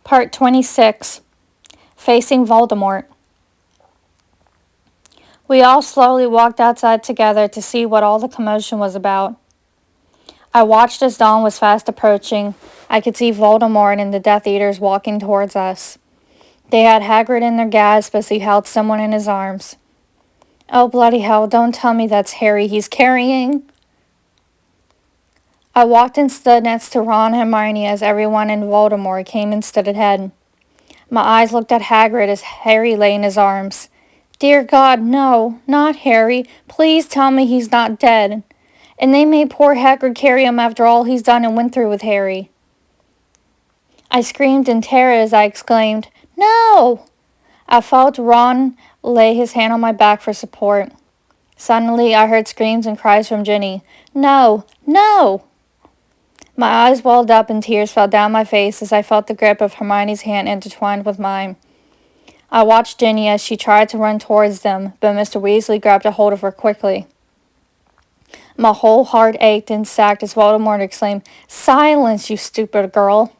Part 26. Facing Voldemort. We all slowly walked outside together to see what all the commotion was about. I watched as dawn was fast approaching. I could see Voldemort and the Death Eaters walking towards us. They had Hagrid in their gasp as he held someone in his arms. Oh, bloody hell, don't tell me that's Harry he's carrying. I walked and stood next to Ron and Hermione as everyone in Voldemort came and stood ahead. My eyes looked at Hagrid as Harry lay in his arms. Dear God, no, not Harry. Please tell me he's not dead. And they made poor Hagrid carry him after all he's done and went through with Harry. I screamed in terror as I exclaimed, No! I felt Ron lay his hand on my back for support. Suddenly, I heard screams and cries from Ginny. No! No! My eyes welled up and tears fell down my face as I felt the grip of Hermione's hand intertwined with mine. I watched Ginny as she tried to run towards them, but Mr. Weasley grabbed a hold of her quickly. My whole heart ached and sagged as Voldemort exclaimed, Silence, you stupid girl!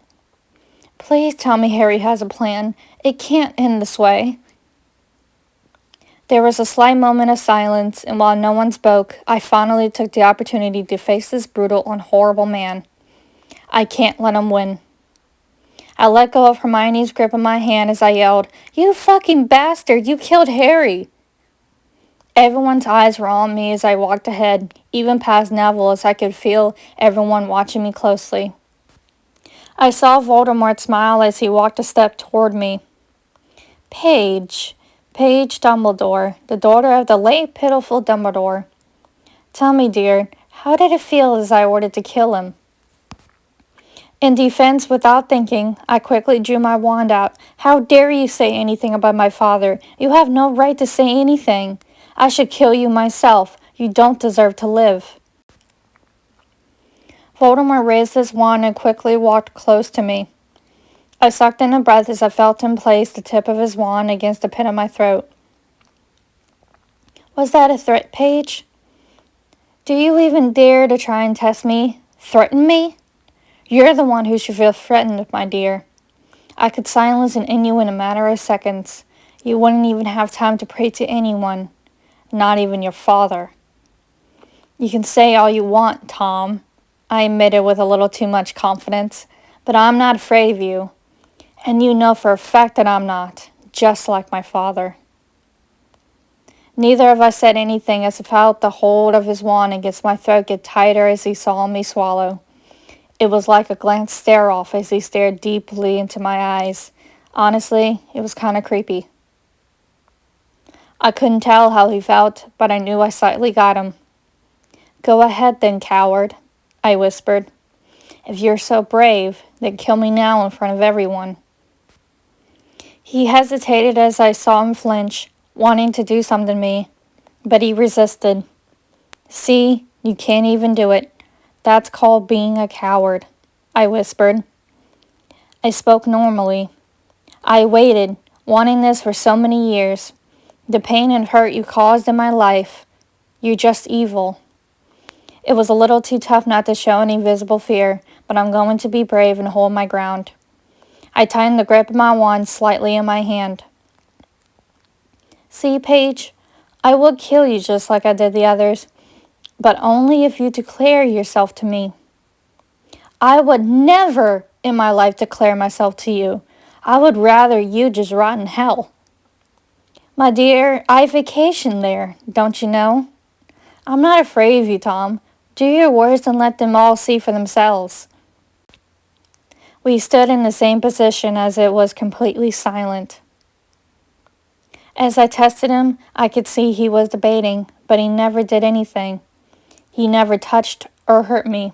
Please tell me Harry has a plan. It can't end this way. There was a slight moment of silence, and while no one spoke, I finally took the opportunity to face this brutal and horrible man. I can't let him win. I let go of Hermione's grip on my hand as I yelled, You fucking bastard! You killed Harry! Everyone's eyes were on me as I walked ahead, even past Neville as I could feel everyone watching me closely. I saw Voldemort smile as he walked a step toward me. Paige Dumbledore, the daughter of the late pitiful Dumbledore. Tell me, dear, how did it feel as I ordered to kill him? In defense, without thinking, I quickly drew my wand out. How dare you say anything about my father? You have no right to say anything. I should kill you myself. You don't deserve to live. Voldemort raised his wand and quickly walked close to me. I sucked in a breath as I felt him place the tip of his wand against the pit of my throat. Was that a threat, Paige? Do you even dare to try and test me? Threaten me? You're the one who should feel threatened, my dear. I could silence an Inu in a matter of seconds. You wouldn't even have time to pray to anyone, not even your father. You can say all you want, Tom, I admitted with a little too much confidence, but I'm not afraid of you. And you know for a fact that I'm not, just like my father. Neither of us said anything as I felt the hold of his wand against my throat get tighter as he saw me swallow. It was like a glance stare-off as he stared deeply into my eyes. Honestly, it was kind of creepy. I couldn't tell how he felt, but I knew I slightly got him. Go ahead then, coward, I whispered. If you're so brave, then kill me now in front of everyone. He hesitated as I saw him flinch, wanting to do something to me, but he resisted. See, you can't even do it. That's called being a coward, I whispered. I spoke normally. I waited, wanting this for so many years. The pain and hurt you caused in my life. You're just evil. It was a little too tough not to show any visible fear, but I'm going to be brave and hold my ground. I tightened the grip of my wand slightly in my hand. See, Paige, I would kill you just like I did the others, but only if you declare yourself to me. I would never in my life declare myself to you. I would rather you just rot in hell. My dear, I vacation there, don't you know? I'm not afraid of you, Tom. Do your worst and let them all see for themselves. We stood in the same position as it was completely silent. As I tested him, I could see he was debating, but he never did anything. He never touched or hurt me.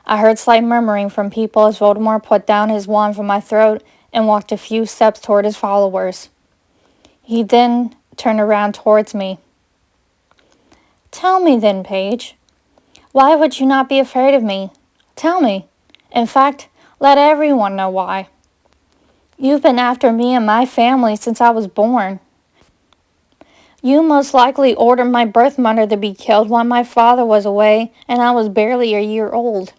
I heard slight murmuring from people as Voldemort put down his wand from my throat and walked a few steps toward his followers. He then turned around towards me. Tell me then, Paige. Why would you not be afraid of me? Tell me. In fact, let everyone know why. You've been after me and my family since I was born. You most likely ordered my birth mother to be killed while my father was away and I was barely a year old.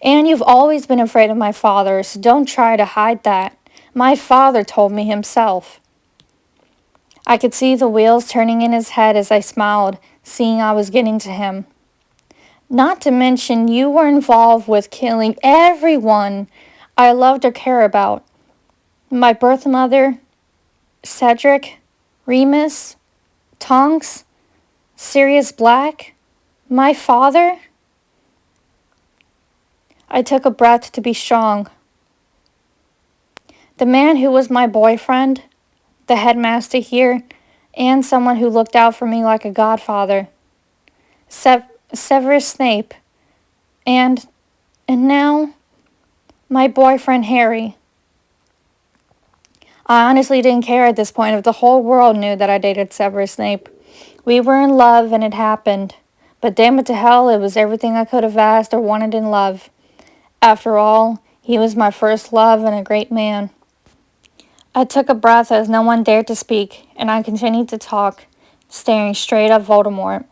And you've always been afraid of my father, so don't try to hide that. My father told me himself. I could see the wheels turning in his head as I smiled, seeing I was getting to him. Not to mention you were involved with killing everyone I loved or care about. My birth mother, Cedric, Remus, Tonks, Sirius Black, my father. I took a breath to be strong. The man who was my boyfriend, the headmaster here, and someone who looked out for me like a godfather. Severus Snape. And now, my boyfriend Harry. I honestly didn't care at this point if the whole world knew that I dated Severus Snape. We were in love and it happened. But damn it to hell, it was everything I could have asked or wanted in love. After all, he was my first love and a great man. I took a breath as no one dared to speak, and I continued to talk, staring straight at Voldemort.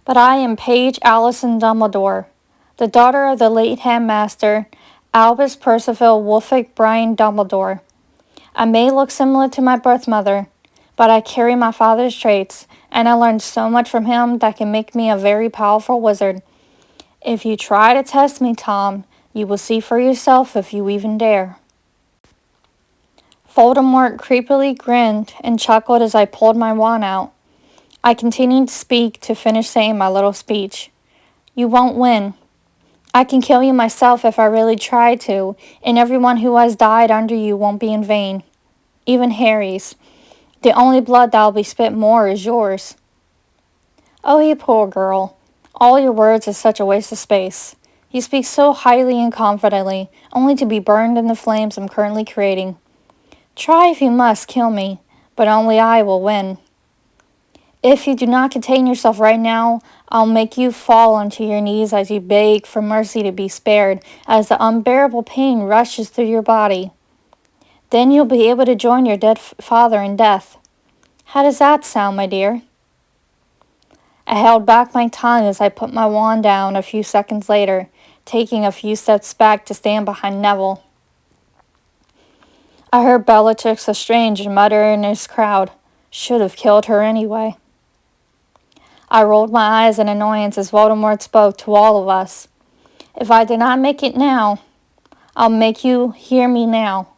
But I am Paige Allison Dumbledore, the daughter of the late Headmaster, Albus Percival Wulfric Brian Dumbledore. I may look similar to my birth mother, but I carry my father's traits, and I learned so much from him that can make me a very powerful wizard. If you try to test me, Tom, you will see for yourself if you even dare. Voldemort creepily grinned and chuckled as I pulled my wand out. I continued to speak to finish saying my little speech. You won't win. I can kill you myself if I really try to, and everyone who has died under you won't be in vain. Even Harry's. The only blood that will be spit more is yours. Oh, you poor girl. All your words is such a waste of space. You speak so highly and confidently, only to be burned in the flames I'm currently creating. Try if you must kill me, but only I will win. If you do not contain yourself right now, I'll make you fall onto your knees as you beg for mercy to be spared, as the unbearable pain rushes through your body. Then you'll be able to join your dead father in death. How does that sound, my dear? I held back my tongue as I put my wand down a few seconds later, taking a few steps back to stand behind Neville. I heard Bellatrix Lestrange mutter in his crowd. Should have killed her anyway. I rolled my eyes in annoyance as Voldemort spoke to all of us. If I did not make it now, I'll make you hear me now.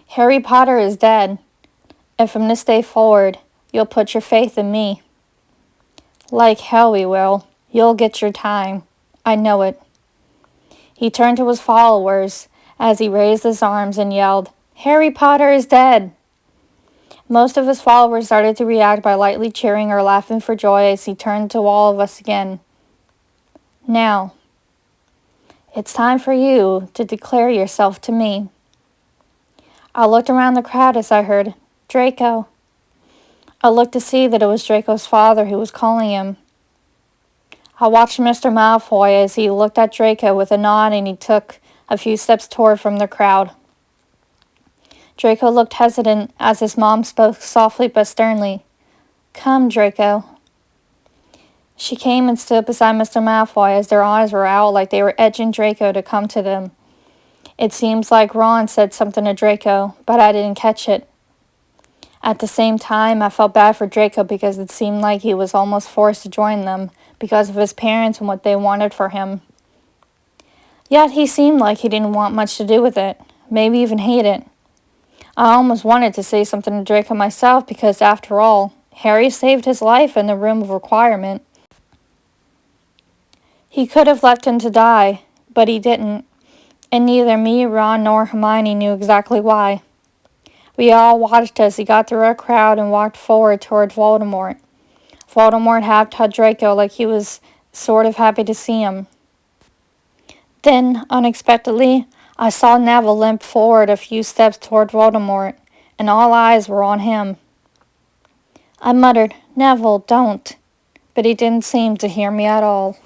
Harry Potter is dead, and from this day forward, you'll put your faith in me. Like hell we will. You'll get your time. I know it. He turned to his followers as he raised his arms and yelled, Harry Potter is dead! Most of his followers started to react by lightly cheering or laughing for joy as he turned to all of us again. Now, it's time for you to declare yourself to me. I looked around the crowd as I heard, Draco. I looked to see that it was Draco's father who was calling him. I watched Mr. Malfoy as he looked at Draco with a nod and he took a few steps toward from the crowd. Draco looked hesitant as his mom spoke softly but sternly. Come, Draco. She came and stood beside Mr. Malfoy as their eyes were out like they were edging Draco to come to them. It seems like Ron said something to Draco, but I didn't catch it. At the same time, I felt bad for Draco because it seemed like he was almost forced to join them because of his parents and what they wanted for him. Yet he seemed like he didn't want much to do with it, maybe even hate it. I almost wanted to say something to Draco myself because, after all, Harry saved his life in the Room of Requirement. He could have left him to die, but he didn't, and neither me, Ron, nor Hermione knew exactly why. We all watched as he got through our crowd and walked forward toward Voldemort. Voldemort half-tugged Draco like he was sort of happy to see him. Then, unexpectedly, I saw Neville limp forward a few steps toward Voldemort, and all eyes were on him. I muttered, Neville, don't, but he didn't seem to hear me at all.